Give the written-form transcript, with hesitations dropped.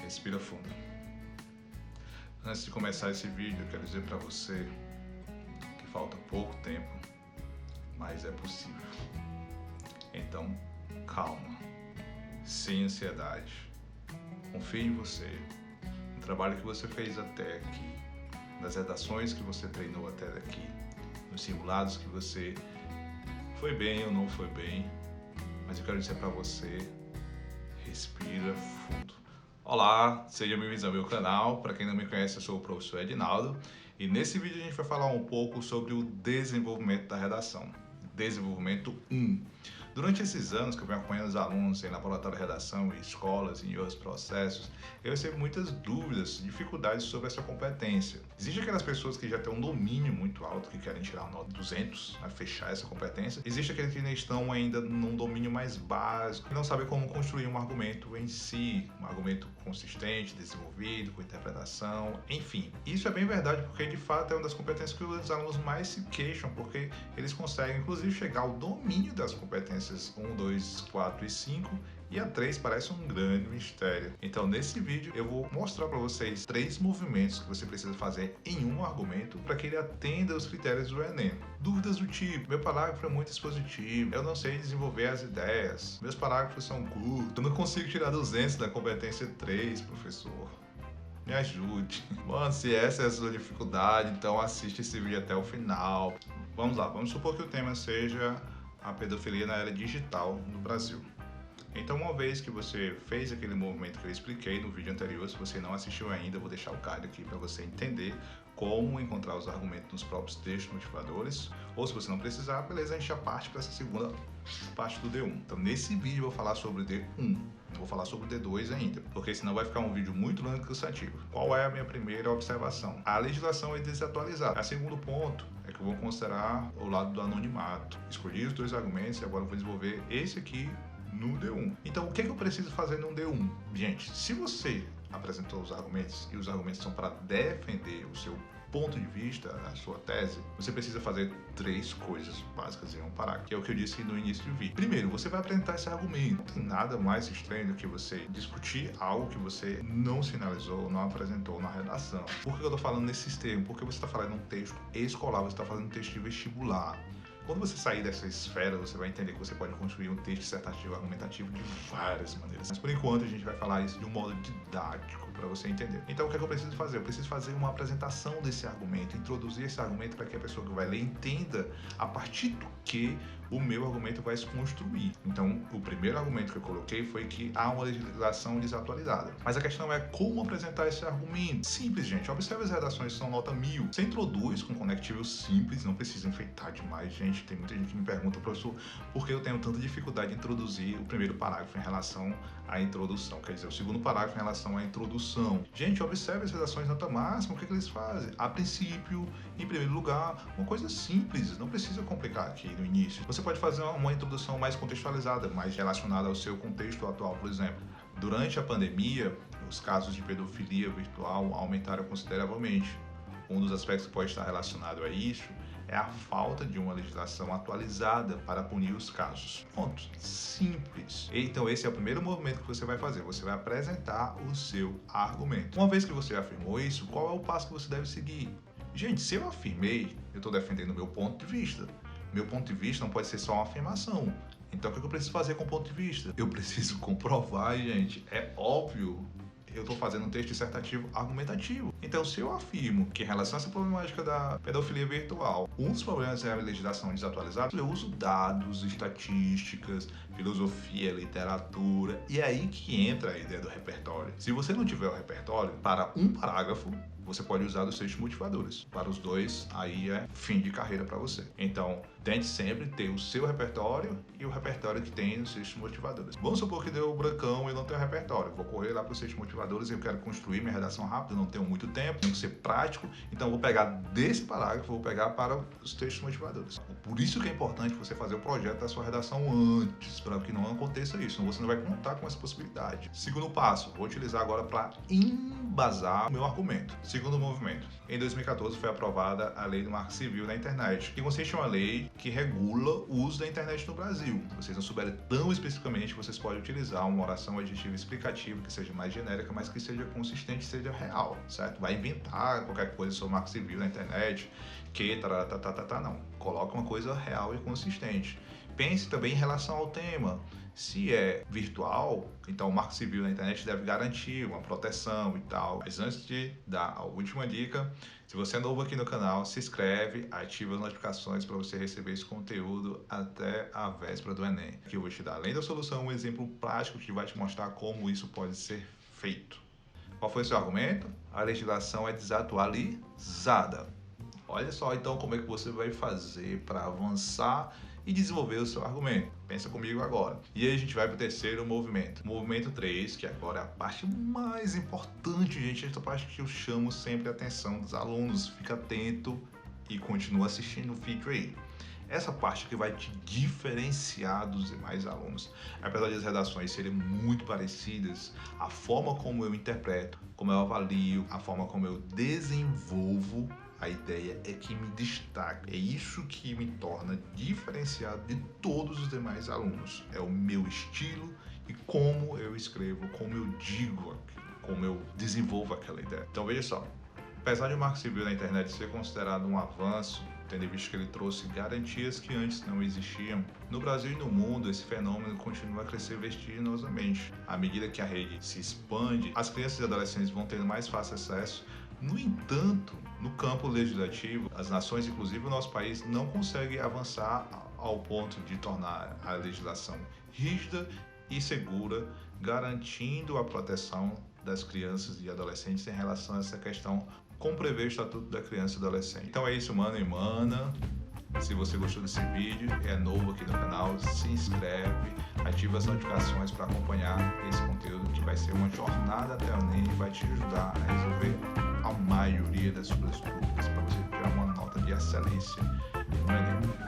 Respira fundo. Antes de começar esse vídeo, eu quero dizer para você que falta pouco tempo, mas é possível. Então, calma, sem ansiedade. Confie em você, no trabalho que você fez até aqui, nas redações que você treinou até aqui, nos simulados que você foi bem ou não foi bem, mas eu quero dizer para você, respira fundo. Olá, seja bem-vindo ao meu canal. Para quem não me conhece, eu sou o professor Edinaldo e nesse vídeo a gente vai falar um pouco sobre o desenvolvimento da redação. Desenvolvimento 1. Durante esses anos que eu venho acompanhando os alunos em laboratório de redação, em escolas e em outros processos, eu recebo muitas dúvidas, dificuldades sobre essa competência. Existem aquelas pessoas que já têm um domínio muito alto, que querem tirar a nota 200, fechar essa competência. Existem aqueles que ainda estão ainda num domínio mais básico, que não sabem como construir um argumento em si, um argumento consistente, desenvolvido, com interpretação, enfim. Isso é bem verdade, porque de fato é uma das competências que os alunos mais se queixam, porque eles conseguem, inclusive, chegar ao domínio das competências 1, 2, 4 e 5, e a 3 parece um grande mistério. Então, nesse vídeo, eu vou mostrar para vocês 3 movimentos que você precisa fazer em um argumento para que ele atenda os critérios do Enem. Dúvidas do tipo: meu parágrafo é muito expositivo, eu não sei desenvolver as ideias, meus parágrafos são curtos, eu não consigo tirar 200 da competência 3, professor. Me ajude. Bom, se essa é a sua dificuldade, então assiste esse vídeo até o final. Vamos lá, vamos supor que o tema seja a pedofilia na era digital no Brasil. Então, uma vez que você fez aquele movimento que eu expliquei no vídeo anterior, se você não assistiu ainda, eu vou deixar o card aqui para você entender como encontrar os argumentos nos próprios textos motivadores, ou se você não precisar, beleza, a gente já parte para essa segunda parte do D1. Então, nesse vídeo eu vou falar sobre o D1, não vou falar sobre o D2 ainda, porque senão vai ficar um vídeo muito longo e cansativo. Qual é a minha primeira observação? A legislação é desatualizada. O segundo ponto é que eu vou considerar o lado do anonimato. Escolhi os 2 argumentos e agora eu vou desenvolver esse aqui no D1. Então, o que eu preciso fazer no D1? Gente, se você apresentou os argumentos e os argumentos são para defender o seu ponto de vista, a sua tese, você precisa fazer 3 coisas básicas em um parágrafo, que é o que eu disse no início do vídeo. Primeiro, você vai apresentar esse argumento. Não tem nada mais estranho do que você discutir algo que você não sinalizou, não apresentou na redação. Por que eu tô falando nesses termos? Porque você está falando um texto escolar, você está fazendo um texto de vestibular. Quando você sair dessa esfera, você vai entender que você pode construir um texto dissertativo argumentativo de várias maneiras. Mas por enquanto a gente vai falar isso de um modo didático para você entender. Então o que é que eu preciso fazer? Eu preciso fazer uma apresentação desse argumento, introduzir esse argumento para que a pessoa que vai ler entenda a partir do que o meu argumento vai se construir. Então o primeiro argumento que eu coloquei foi que há uma legislação desatualizada. Mas a questão é como apresentar esse argumento. Simples, gente. Observe as redações que são nota 1000. Você introduz com conectivo simples, não precisa enfeitar demais, gente. Tem muita gente que me pergunta, professor, por que eu tenho tanta dificuldade em introduzir o primeiro parágrafo em relação à introdução? Quer dizer, o segundo parágrafo em relação à introdução. Gente, observe as redações nota máxima, o que eles fazem? A princípio, em primeiro lugar, uma coisa simples, não precisa complicar aqui no início. Você pode fazer uma introdução mais contextualizada, mais relacionada ao seu contexto atual, por exemplo. Durante a pandemia, os casos de pedofilia virtual aumentaram consideravelmente. Um dos aspectos que pode estar relacionado a isso é a falta de uma legislação atualizada para punir os casos. Ponto. Simples. Então esse é o primeiro movimento que você vai fazer. Você vai apresentar o seu argumento. Uma vez que você afirmou isso, qual é o passo que você deve seguir? Gente, se eu afirmei, eu estou defendendo o meu ponto de vista. Meu ponto de vista não pode ser só uma afirmação. Então o que eu preciso fazer com o ponto de vista? Eu preciso comprovar, gente. É óbvio. Eu estou fazendo um texto dissertativo argumentativo. Então, se eu afirmo que em relação a essa problemática da pedofilia virtual, um dos problemas é a legislação desatualizada, eu uso dados, estatísticas, filosofia, literatura, e é aí que entra a ideia do repertório. Se você não tiver o repertório, para um parágrafo, você pode usar os textos motivadores. Para os 2, aí é fim de carreira para você. Então, tente sempre ter o seu repertório e o repertório que tem nos textos motivadores. Vamos supor que deu brancão e eu não tenho repertório. Vou correr lá para os textos motivadores e eu quero construir minha redação rápida, não tenho muito tempo, tenho que ser prático. Então, eu vou pegar desse parágrafo, vou pegar para os textos motivadores. O Por isso que é importante você fazer o projeto da sua redação antes, para que não aconteça isso, senão você não vai contar com essa possibilidade. Segundo passo, vou utilizar agora para embasar o meu argumento. Segundo movimento. Em 2014 foi aprovada a Lei do Marco Civil na internet, que consiste em uma lei que regula o uso da internet no Brasil. Se vocês não souberem tão especificamente, vocês podem utilizar uma oração adjetiva explicativa que seja mais genérica, mas que seja consistente, seja real, certo? Vai inventar qualquer coisa sobre o Marco Civil na internet, não. Coloca uma coisa real e consistente. Pense também em relação ao tema. Se é virtual, então o Marco Civil na internet deve garantir uma proteção e tal. Mas antes de dar a última dica, se você é novo aqui no canal, se inscreve, ativa as notificações para você receber esse conteúdo até a véspera do Enem. Aqui eu vou te dar, além da solução, um exemplo prático que vai te mostrar como isso pode ser feito. Qual foi o seu argumento? A legislação é desatualizada. Olha só então como é que você vai fazer para avançar e desenvolver o seu argumento. Pensa comigo agora. E aí a gente vai para o terceiro movimento. Movimento 3, que agora é a parte mais importante, gente. Essa parte que eu chamo sempre a atenção dos alunos. Fica atento e continua assistindo o vídeo aí. Essa parte que vai te diferenciar dos demais alunos. Apesar das redações serem muito parecidas, a forma como eu interpreto, como eu avalio, a forma como eu desenvolvo, a ideia é que me destaca. É isso que me torna diferenciado de todos os demais alunos. É o meu estilo e como eu escrevo, como eu digo aquilo, como eu desenvolvo aquela ideia. Então veja só, apesar de o Marco Civil na internet ser considerado um avanço, tendo visto que ele trouxe garantias que antes não existiam, no Brasil e no mundo esse fenômeno continua a crescer vertiginosamente. À medida que a rede se expande, as crianças e adolescentes vão tendo mais fácil acesso. No entanto, no campo legislativo, as nações, inclusive o nosso país, não conseguem avançar ao ponto de tornar a legislação rígida e segura, garantindo a proteção das crianças e adolescentes em relação a essa questão, como prevê o Estatuto da Criança e Adolescente. Então é isso, mano e mana. Se você gostou desse vídeo, é novo aqui no canal, se inscreve, ativa as notificações para acompanhar esse conteúdo que vai ser uma jornada até o Enem e vai te ajudar a resolver a maioria das suas dúvidas para você tirar uma nota de excelência no Enem.